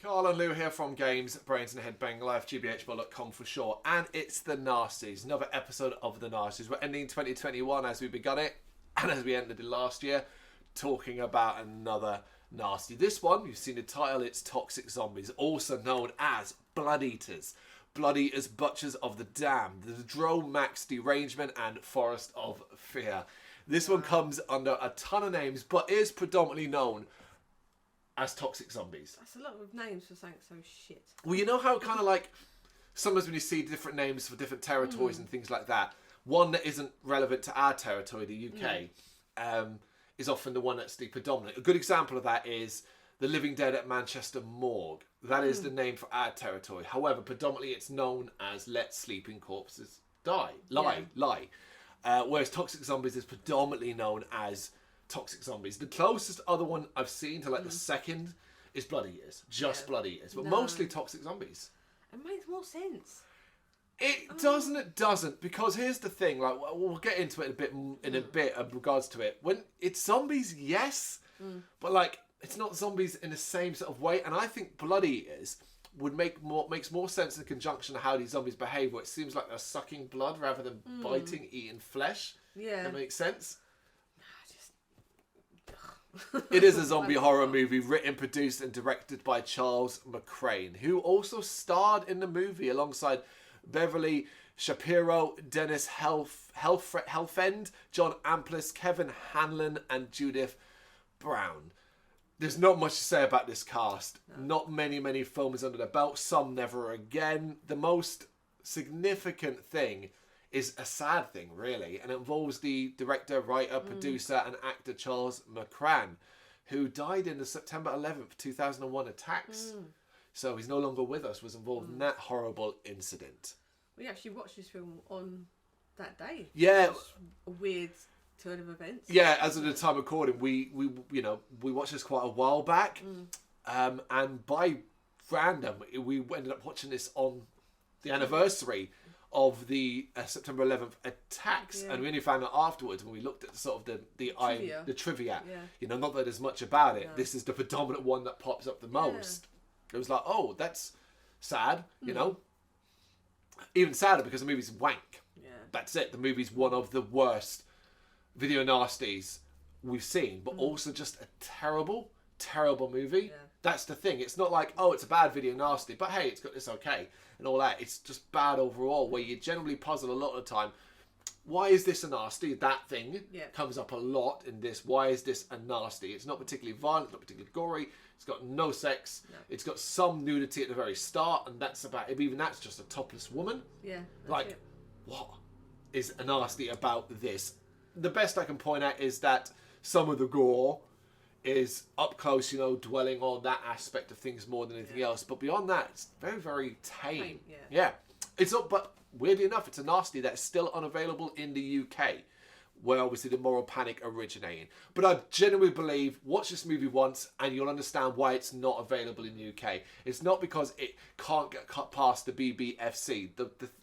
Carl and Lou here from Games, Brains and Head-Banging Life, gbhblofficial.com for short. And it's the Nasties, another episode of the Nasties. We're ending 2021 as we begun it, and as we ended it last year, talking about another nasty. This one, you've seen the title, it's Toxic Zombies, also known as Blood Eaters. Blood Eaters, Butchers of the Damned, the Drone-Max Derangement, and Forest of Fear. This one comes under a ton of names, but is predominantly known as Toxic Zombies. That's a lot of names for something so shit. Well, you know how kind of like sometimes when you see different names for different territories and things like that, one that isn't relevant to our territory, the UK, is often the one that's the predominant. A good example of that is the Living Dead at Manchester Morgue. That is the name for our territory. However, predominantly it's known as Let Sleeping Corpses Die. Lie. Whereas Toxic Zombies is predominantly known as Toxic Zombies. The closest other one I've seen to like the second is Blood Eaters. Just Blood Eaters. But mostly Toxic Zombies. It makes more sense. It doesn't. Because here's the thing. Like we'll get into it in a bit of regards to it. When it's zombies, yes. But like it's not zombies in the same sort of way. And I think Blood Eaters would makes more sense in conjunction to how these zombies behave, where it seems like they're sucking blood rather than biting, eating flesh. Yeah. That makes sense. It is a zombie horror movie written, produced and directed by Charles McCrane, who also starred in the movie alongside Beverly Shapiro, Dennis Helfend, John Amplis, Kevin Hanlon and Judith Brown. There's not much to say about this cast. No. Not many films under their belt. Some never again. The most significant thing is a sad thing, really, and it involves the director, writer, producer, and actor Charles McCrane, who died in the September 11th, 2001 attacks. So he's no longer with us, was involved in that horrible incident. We actually watched this film on that day. Yeah. A weird turn of events. Yeah, as of the time of recording, we watched this quite a while back, and by random, we ended up watching this on the anniversary of the September 11th attacks, and we only found out afterwards when we looked at sort of the trivia. Yeah. You know, not that there's much about it. No. This is the predominant one that pops up the most. It was like, oh, that's sad. You know, even sadder because the movie's wank. Yeah. That's it. The movie's one of the worst video nasties we've seen, but also just a terrible movie. Yeah. That's the thing. It's not like, oh, it's a bad video nasty, but hey, it's okay and all that. It's just bad overall, where you generally puzzle a lot of the time. Why is this a nasty? That thing comes up a lot in this. Why is this a nasty? It's not particularly violent, not particularly gory. It's got no sex. No. It's got some nudity at the very start, and that's about it. Even that's just a topless woman. Yeah. Like, what is a nasty about this? The best I can point out is that some of the gore is up close, you know, dwelling on that aspect of things more than anything else. But beyond that, it's very, very tame. Yeah. It's not, but weirdly enough, it's a nasty that's still unavailable in the UK, where obviously the Moral Panic originating. But I genuinely believe, watch this movie once and you'll understand why it's not available in the UK. It's not because it can't get cut past the BBFC.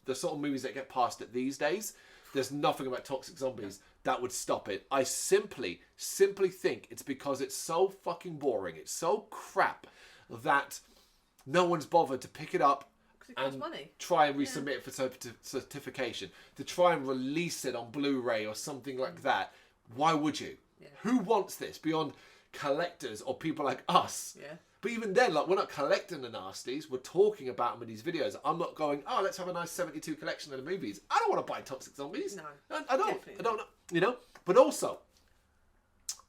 The sort of movies that get past it these days, there's nothing about Toxic Zombies that would stop it. I simply think it's because it's so fucking boring, it's so crap, that no one's bothered to pick it up and try and resubmit it for certification, to try and release it on Blu-ray or something like that. Why would you? Yeah. Who wants this beyond collectors or people like us? Yeah. But even then, like, we're not collecting the nasties. We're talking about them in these videos. I'm not going, oh, let's have a nice 72 collection of the movies. I don't want to buy Toxic Zombies. No, I don't. I don't know. You know. But also,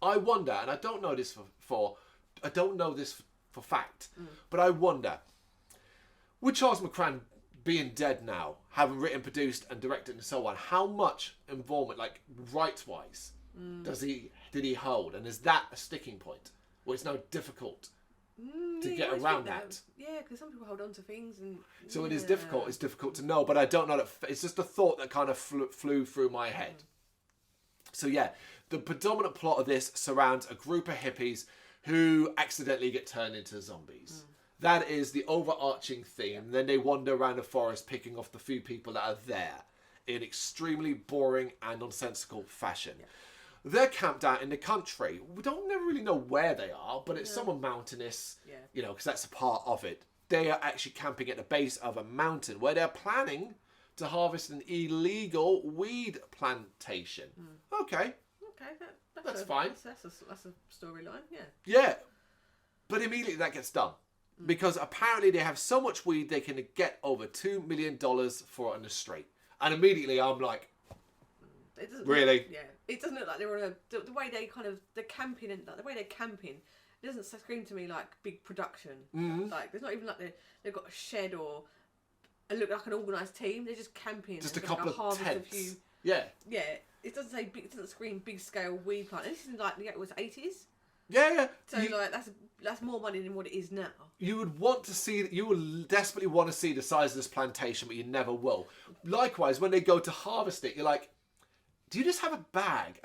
I wonder, and I don't know this for fact, but I wonder, with Charles McCrane being dead now, having written, produced, and directed, and so on, how much involvement, like rights-wise, did he hold, and is that a sticking point where it's now difficult to get around that? Yeah, because some people hold on to things, and so it is difficult. It's difficult to know, but I don't know that. It's just a thought that kind of flew through my head. So yeah, the predominant plot of this surrounds a group of hippies who accidentally get turned into zombies. That is the overarching theme. Then they wander around the forest picking off the few people that are there in extremely boring and nonsensical fashion. They're camped out in the country. We don't never really know where they are, but it's somewhere mountainous, you know, because that's a part of it. They are actually camping at the base of a mountain where they're planning to harvest an illegal weed plantation. Okay. That's fine. That's a storyline, yeah. Yeah. But immediately that gets done. Because apparently they have so much weed they can get over $2 million for it on the street. And immediately I'm like, it doesn't really? Look, it doesn't look like they're on the way they kind of, the camping and the way they're camping, it doesn't scream to me like big production. Like, there's not even like they've got a shed or it look like an organised team. They're just camping. Just a couple of tents. Yeah, it doesn't say big, it doesn't scream big scale weed plant. This is like it was 80s. Yeah. So like that's more money than what it is now. You will desperately want to see the size of this plantation, but you never will. Likewise, when they go to harvest it, you're like, do you just have a bag?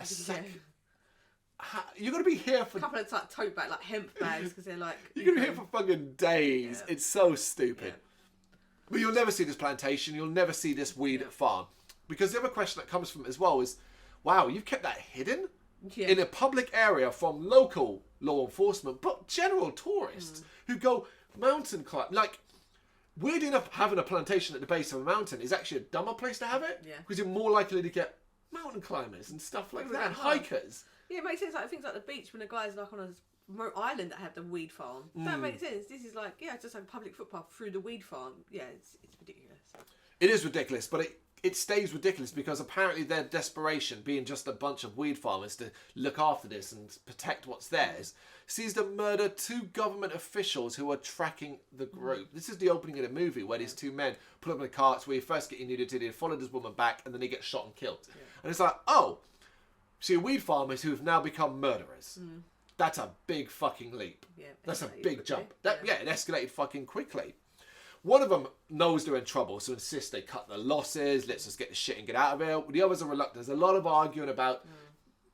You're going to be here for... A couple of like tote bags, like hemp bags, because they're like... You're going to be here for fucking days. Yeah. It's so stupid. Yeah. But you'll never see this plantation. You'll never see this weed farm. Because the other question that comes from it as well is, wow, you've kept that hidden in a public area from local law enforcement, but general tourists who go mountain climb. Like, weird enough, having a plantation at the base of a mountain is actually a dumber place to have it. Yeah. Because you're more likely to get mountain climbers and stuff like that, and hikers. Yeah, it makes sense. Like things like the beach when the guy's like on a remote island that have the weed farm. That makes sense. This is like, just like a public footpath through the weed farm. Yeah, it's ridiculous. It is ridiculous, but it stays ridiculous because apparently their desperation, being just a bunch of weed farmers to look after this and protect what's theirs, sees them murder 2 government officials who are tracking the group. This is the opening of the movie where these 2 men pull up in the carts where you first get your nudity, they follow this woman back, and then they get shot and killed. Yeah. And it's like, oh, see, weed farmers who have now become murderers. That's a big fucking leap. Yeah, that's a big jump. It escalated fucking quickly. One of them knows they're in trouble, so insists they cut the losses, let's just get the shit and get out of here. The others are reluctant. There's a lot of arguing about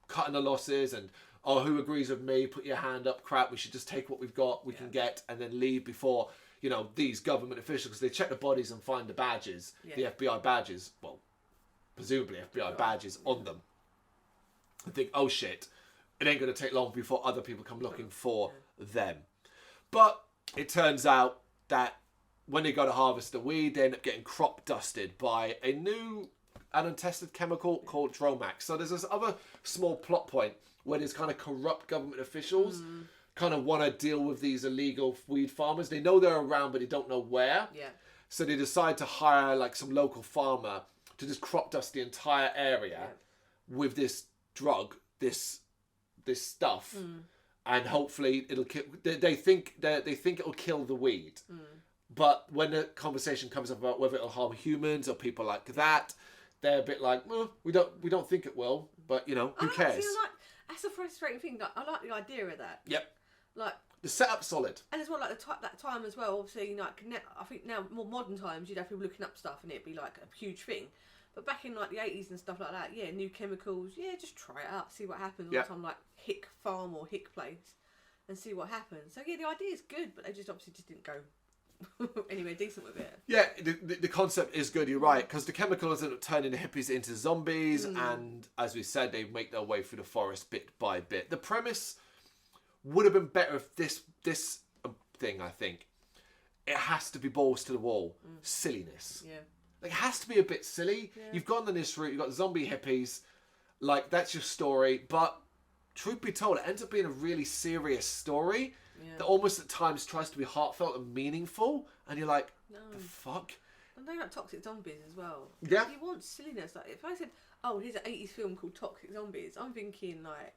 cutting the losses and, oh, who agrees with me? Put your hand up, crap, we should just take what we've got, we can get, and then leave before, you know, these government officials, because they check the bodies and find the badges, the FBI badges, well, presumably FBI badges on them. And think, oh shit, it ain't going to take long before other people come looking for them. But it turns out that when they go to harvest the weed, they end up getting crop dusted by a new and untested chemical called Dromax. So there's this other small plot point where these kind of corrupt government officials kind of want to deal with these illegal weed farmers. They know they're around, but they don't know where. Yeah. So they decide to hire like some local farmer to just crop dust the entire area with this drug, this stuff, and hopefully it'll kill. They think it'll kill the weed. But when the conversation comes up about whether it'll harm humans or people like that, they're a bit like, we don't think it will, but you know, who cares? That's a frustrating thing. I like the idea of that. Yep. Like the setup's solid. And as well, like that time as well. Obviously, like I think now more modern times, you'd have people looking up stuff and it'd be like a huge thing. But back in like the 80s and stuff like that, new chemicals, just try it out, see what happens on some like hick farm or hick place, and see what happens. So the idea is good, but they just obviously just didn't go anywhere decent with it. Yeah, the concept is good, you're right, because the chemicals end up turning the hippies into zombies, and as we said, they make their way through the forest bit by bit. The premise would have been better if this thing, I think, it has to be balls to the wall. Silliness. Yeah. Like, it has to be a bit silly. Yeah. You've gone on this route, you've got zombie hippies, like, that's your story, but truth be told, it ends up being a really serious story that almost at times tries to be heartfelt and meaningful, and you're like, the fuck? And they're like toxic zombies as well. Yeah. You want silliness. Like, if I said, oh, here's an 80s film called Toxic Zombies, I'm thinking like,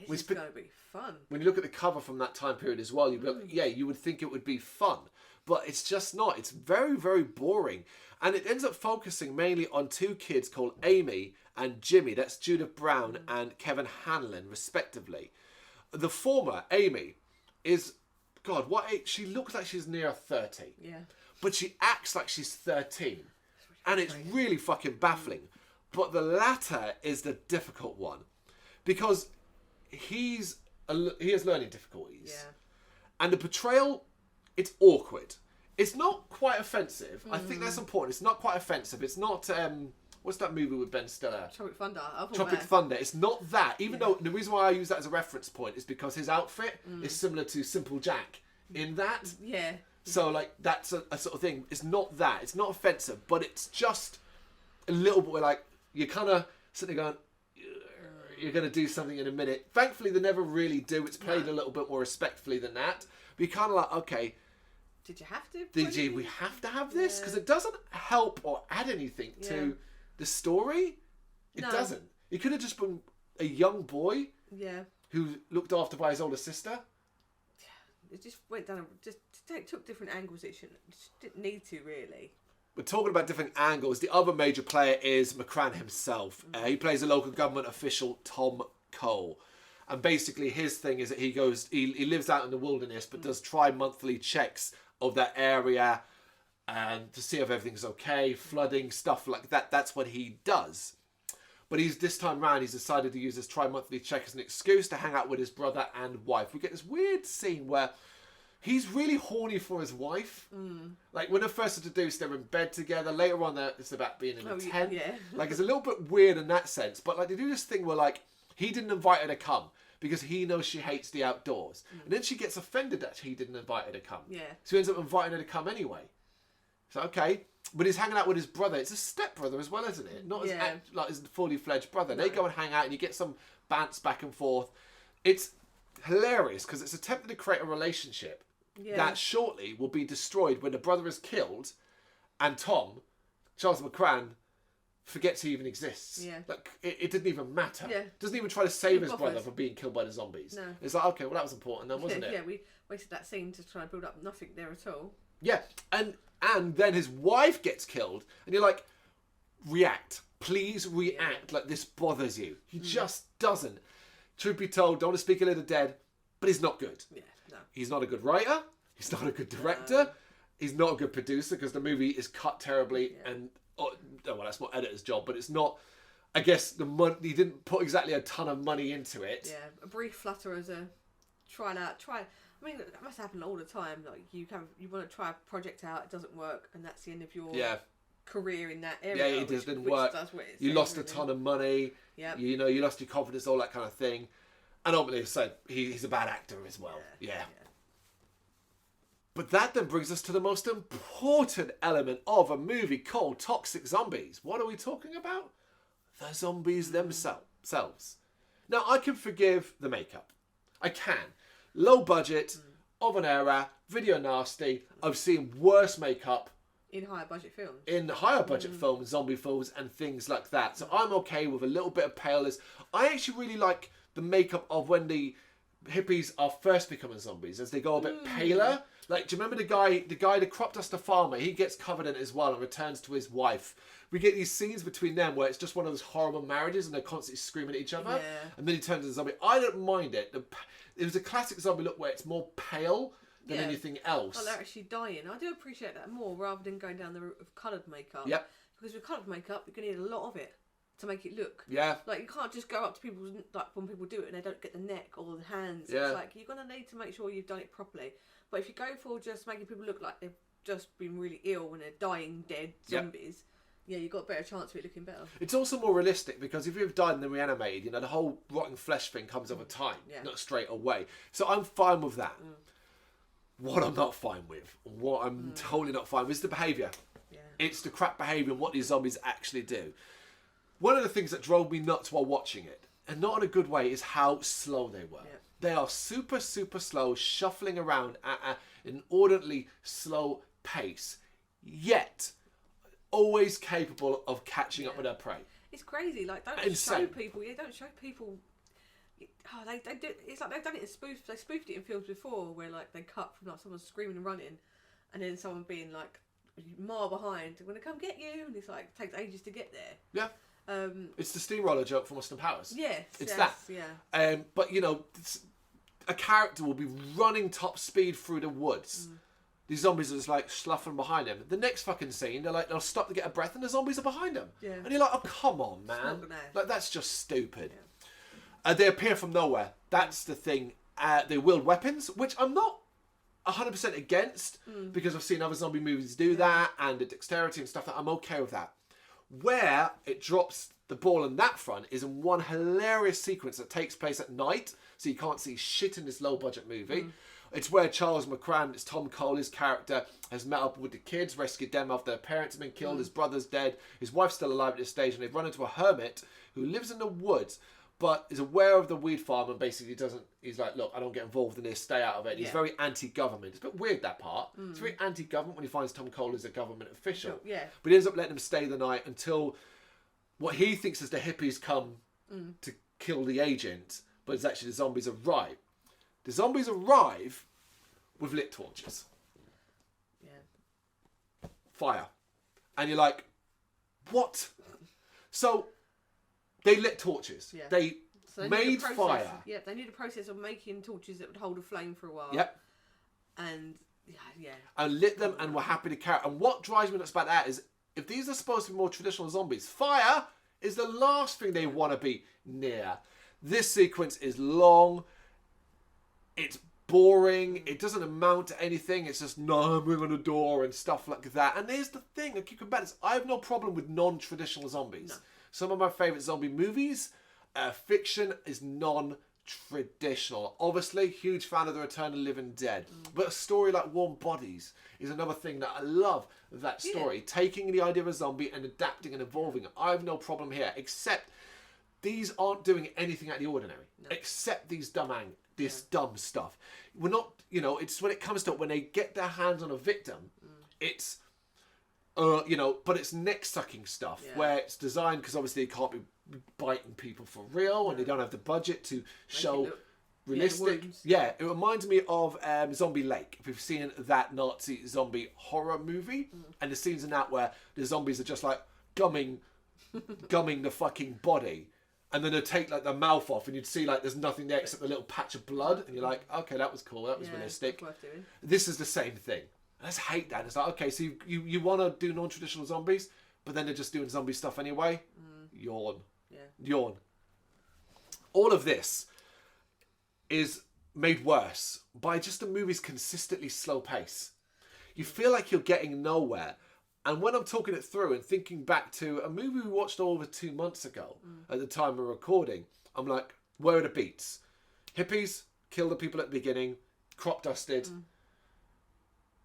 this is going to be fun. When you look at the cover from that time period as well, you'd be like, you would think it would be fun. But it's just not. It's very, very boring. And it ends up focusing mainly on 2 kids called Amy and Jimmy. That's Judith Brown and Kevin Hanlon, respectively. The former, Amy, is, God, what age? She looks like she's near 30. Yeah. But she acts like she's 13. And it's really fucking baffling. But the latter is the difficult one. Because he has learning difficulties. Yeah. And the portrayal, it's awkward. It's not quite offensive. I think that's important. It's not quite offensive. It's not what's that movie with Ben Stiller? Tropic Thunder. Tropic Thunder. It's not that. Even though the reason why I use that as a reference point is because his outfit is similar to Simple Jack in that. Yeah. So like that's a sort of thing. It's not that. It's not offensive, but it's just a little bit like you're kind of sitting there going, you're going to do something in a minute. Thankfully, they never really do. It's played a little bit more respectfully than that. But you're kind of like, okay. Did you have to? We have to have this? Because it doesn't help or add anything to the story. It doesn't. It could have just been a young boy who looked after by his older sister. It just went down, took different angles it just didn't need to, really. We're talking about different angles. The other major player is McCran himself. He plays a local government official, Tom Cole. And basically his thing is that he lives out in the wilderness, but does tri-monthly checks of that area and to see if everything's okay, flooding, stuff like that. That's what he does. But this time round, he's decided to use his tri-monthly check as an excuse to hang out with his brother and wife. We get this weird scene where he's really horny for his wife. Like when they're first introduced, they're in bed together. Later on, it's about being in a tent. Yeah. Like it's a little bit weird in that sense. But like they do this thing where like he didn't invite her to come because he knows she hates the outdoors. And then she gets offended that he didn't invite her to come. Yeah. So he ends up inviting her to come anyway. So okay. But he's hanging out with his brother. It's a stepbrother as well, isn't it? Not like his fully fledged brother. No. They go and hang out and you get some bants back and forth. It's hilarious because it's attempting to create a relationship that shortly will be destroyed when the brother is killed and Tom, Charles McCran, forgets he even exists. Yeah. Like it didn't even matter. Yeah. Doesn't even try to save his brother from being killed by the zombies. No. It's like, okay, well that was important then, wasn't it? Yeah, we wasted that scene to try and build up nothing there at all. Yeah. And then his wife gets killed and you're like, react. Please react like this bothers you. He just doesn't. Truth be told, don't want to speak ill of the dead, but he's not good. Yeah, no. He's not a good writer. He's not a good director. He's not a good producer because the movie is cut terribly and well, that's not editor's job, but it's not. I guess he didn't put exactly a ton of money into it. Yeah, a brief flutter as a try. I mean, that must happen all the time. Like you want to try a project out, it doesn't work, and that's the end of your career in that area. Yeah, it just didn't work. You lost a ton of money. Yeah. You know, you lost your confidence, all that kind of thing. And ultimately, said he's a bad actor as well. Yeah. But that then brings us to the most important element of a movie called Toxic Zombies. What are we talking about? The zombies themselves. Now, I can forgive the makeup. I can. Low budget, of an era, video nasty. I've seen worse makeup in higher budget films. In higher budget films, zombie films and things like that. So I'm okay with a little bit of paleness. I actually really like the makeup of when the hippies are first becoming zombies, as they go a bit paler. Like, do you remember the crop duster farmer? He gets covered in it as well and returns to his wife. We get these scenes between them where it's just one of those horrible marriages and they're constantly screaming at each other. Yeah. And then he turns into a zombie. I don't mind it. It was a classic zombie look where it's more pale than anything else. Oh, they're actually dying. I do appreciate that more rather than going down the route of coloured makeup. Yep. Because with coloured makeup, you're going to need a lot of it to make it look. Yeah. Like, you can't just go up to people, like, when people do it and they don't get the neck or the hands. Yeah. It's like, you're going to need to make sure you've done it properly. But if you go for just making people look like they've just been really ill when they're dying, dead zombies, you've got a better chance of it looking better. It's also more realistic because if you've died and then reanimated, the whole rotten flesh thing comes over time, not straight away. So I'm fine with that. What I'm not fine with, what I'm totally not fine with, is the behaviour. Yeah. It's the crap behaviour and what these zombies actually do. One of the things that drove me nuts while watching it, and not in a good way, is how slow they were. Yeah. They are super, super slow, shuffling around at an ordinarily slow pace, yet always capable of catching up with their prey. It's crazy. Like, don't show people. Don't show people. Oh, they do. It's like they've done it in spoofs. They spoofed it in films before, where like they cut from like someone screaming and running, and then someone being like a mile behind. "I'm gonna come get you," and it's like takes ages to get there. Yeah. It's the steamroller joke from Austin Powers. Yes, it's that. Yeah. But a character will be running top speed through the woods. These zombies are just like sloughing behind them. The next fucking scene, they'll stop to get a breath, and the zombies are behind them. Yeah. And you're like, oh come on, man! Like that's just stupid. Yeah. They appear from nowhere. That's the thing. They wield weapons, which I'm not 100% against because I've seen other zombie movies do that and the dexterity and stuff. That I'm okay with that. Where it drops the ball on that front is in one hilarious sequence that takes place at night, so you can't see shit in this low-budget movie. It's where Charles McCran, it's Tom Cole, his character, has met up with the kids, rescued them after their parents have been killed, his brother's dead, his wife's still alive at this stage, and they've run into a hermit who lives in the woods, but is aware of the weed farm and basically he's like, look, I don't get involved in this, stay out of it. He's very anti-government. It's a bit weird, that part. It's very anti-government when he finds Tom Cole as a government official. Yeah. But he ends up letting him stay the night until what he thinks is the hippies come to kill the agent, but it's actually the zombies arrive. The zombies arrive with lit torches. Yeah. Fire. And you're like, what? So they lit torches. Yeah. They made fire. Yeah, they need a process of making torches that would hold a flame for a while. Yep. And yeah. And lit them and were happy to carry. And what drives me nuts about that is, if these are supposed to be more traditional zombies, fire is the last thing they want to be near. This sequence is long. It's boring. It doesn't amount to anything. It's just hammering on a door and stuff like that. And here's the thing, I keep coming back to this. I have no problem with non-traditional zombies. No. Some of my favourite zombie movies, fiction, is non-traditional. Obviously, huge fan of The Return of the Living Dead. But a story like Warm Bodies is another thing that I love, that story. Yeah. Taking the idea of a zombie and adapting and evolving it. I have no problem here, except these aren't doing anything out of the ordinary. No. Except these dumb stuff. We're not, it's when it comes to it, when they get their hands on a victim, it's, but it's neck-sucking stuff, where it's designed, because obviously they can't be biting people for real, and they don't have the budget to show realistic. It reminds me of Zombie Lake. If you've seen that Nazi zombie horror movie, and the scenes in that where the zombies are just like gumming the fucking body, and then they'll take like the mouth off, and you'd see like there's nothing there except a little patch of blood, and you're like, okay, that was cool, that was realistic. Worth doing. This is the same thing. I just hate that. It's like, okay, so you want to do non-traditional zombies, but then they're just doing zombie stuff anyway. Yawn. Yeah. Yawn. All of this is made worse by just the movie's consistently slow pace. You feel like you're getting nowhere. And when I'm talking it through and thinking back to a movie we watched over 2 months ago at the time of recording, I'm like, where are the beats? Hippies kill the people at the beginning, crop dusted.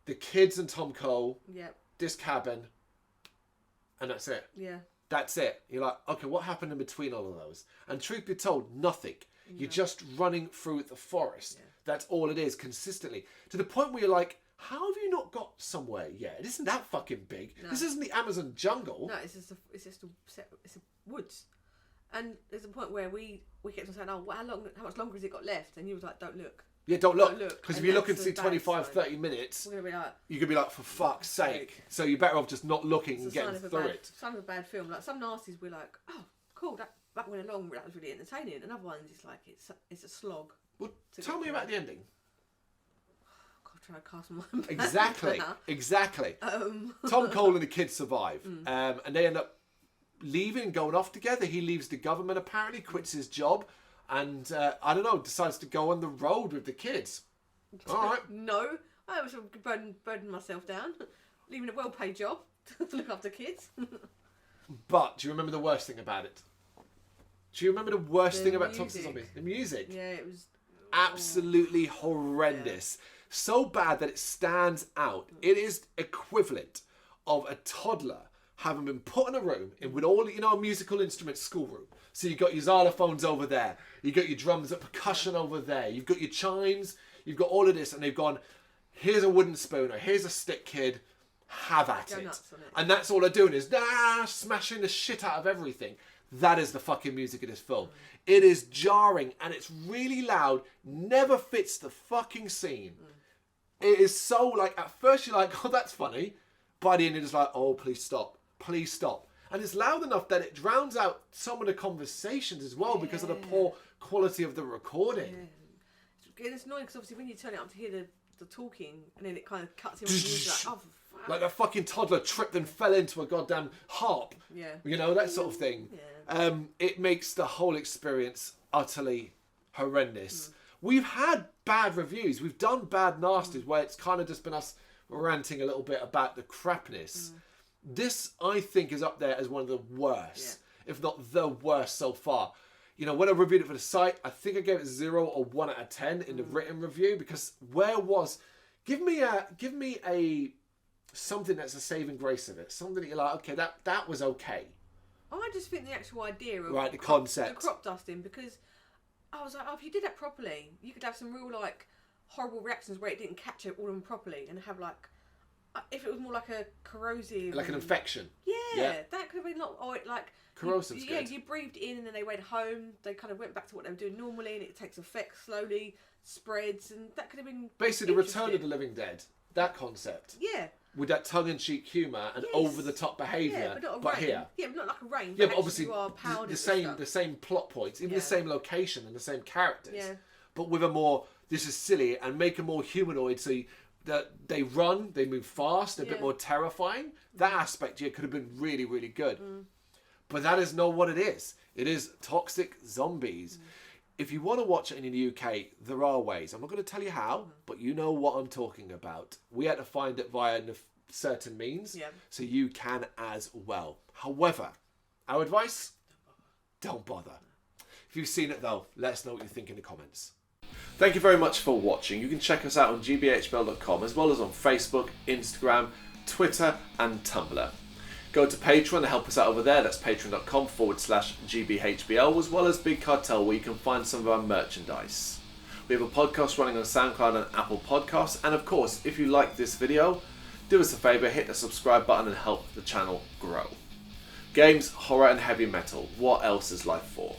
The kids and Tom Cole, this cabin, and that's it. Yeah. That's it. You're like, okay, what happened in between all of those? And truth be told, nothing. You're just running through the forest. Yeah. That's all it is, consistently. To the point where you're like, how have you not got somewhere yet? It isn't that fucking big. No. This isn't the Amazon jungle. No, it's just a woods. And there's a point where we kept on saying, oh, how much longer has it got left? And you was like, don't look. Yeah, don't look. Because if you look and see 25, 30 minutes, you could be like, for fuck's sake. So you're better off just not looking and getting through it. Some of a bad film. Like some Nasties, we're like, oh, cool, that went along, that was really entertaining. And other ones, it's like, it's a slog. Well, tell me about the ending. God, trying to cast my mind. Exactly. Tom Cole and the kids survive. And they end up leaving and going off together. He leaves the government, apparently, quits his job. And, I don't know, decides to go on the road with the kids. All right. No, I was burdening myself down. Leaving a well-paid job to look after kids. But, do you remember the worst thing about it? Do you remember the worst thing about Toxic Zombies? The music. Yeah, it was... Absolutely horrendous. Yeah. So bad that it stands out. It is equivalent of a toddler having been put in a room with all, a musical instruments schoolroom. So you've got your xylophones over there. You've got your drums and percussion over there. You've got your chimes. You've got all of this. And they've gone, here's a wooden spoon or here's a stick, kid. Have at it. And that's all they're doing is smashing the shit out of everything. That is the fucking music of this film. It is jarring and it's really loud. Never fits the fucking scene. It is so like, at first you're like, oh, that's funny. By the end, it's like, oh, please stop. Please stop. And it's loud enough that it drowns out some of the conversations as well because of the poor quality of the recording. Yeah. It's annoying because obviously when you turn it up to hear the talking and then it kind of cuts in with music like, oh, fuck. Like a fucking toddler tripped and fell into a goddamn harp. Yeah. That sort of thing. Yeah. It makes the whole experience utterly horrendous. We've had bad reviews. We've done bad Nasties where it's kind of just been us ranting a little bit about the crapness. This, I think, is up there as one of the worst, if not the worst so far. You know, when I reviewed it for the site, I think I gave it 0 or 1 out of 10 in the written review, because give me a something that's a saving grace of it. Something that you're like, okay, that was okay. I just think the actual idea of the concept, the crop dusting, because I was like, oh, if you did that properly, you could have some real like horrible reactions where it didn't catch it all of them properly, and have like, if it was more like a corrosive, like an infection. Yeah, that could have been like corrosive's good. Yeah, you breathed in and then they went home. They kind of went back to what they were doing normally, and it takes effect slowly, spreads, and that could have been basically the Return of the Living Dead. That concept. Yeah. With that tongue-in-cheek humour and over-the-top behaviour, but here. Yeah, but not like a rain. Yeah, but obviously you are pounded the same plot points, even the same location and the same characters. Yeah. But with a more, this is silly, and make a more humanoid, so that they run, they move fast, they're a bit more terrifying. That aspect here could have been really, really good. But that is not what it is. It is toxic zombies. If you want to watch it in the UK, there are ways. I'm not going to tell you how, but you know what I'm talking about. We had to find it via certain means, so you can as well. However, our advice, don't bother. If you've seen it though, let us know what you think in the comments. Thank you very much for watching. You can check us out on gbhbl.com, as well as on Facebook, Instagram, Twitter and Tumblr. Go to Patreon to help us out over there. That's patreon.com/gbhbl, as well as Big Cartel, where you can find some of our merchandise. We have a podcast running on SoundCloud and Apple Podcasts. And of course, if you like this video, do us a favour, hit the subscribe button and help the channel grow. Games, horror and heavy metal. What else is life for?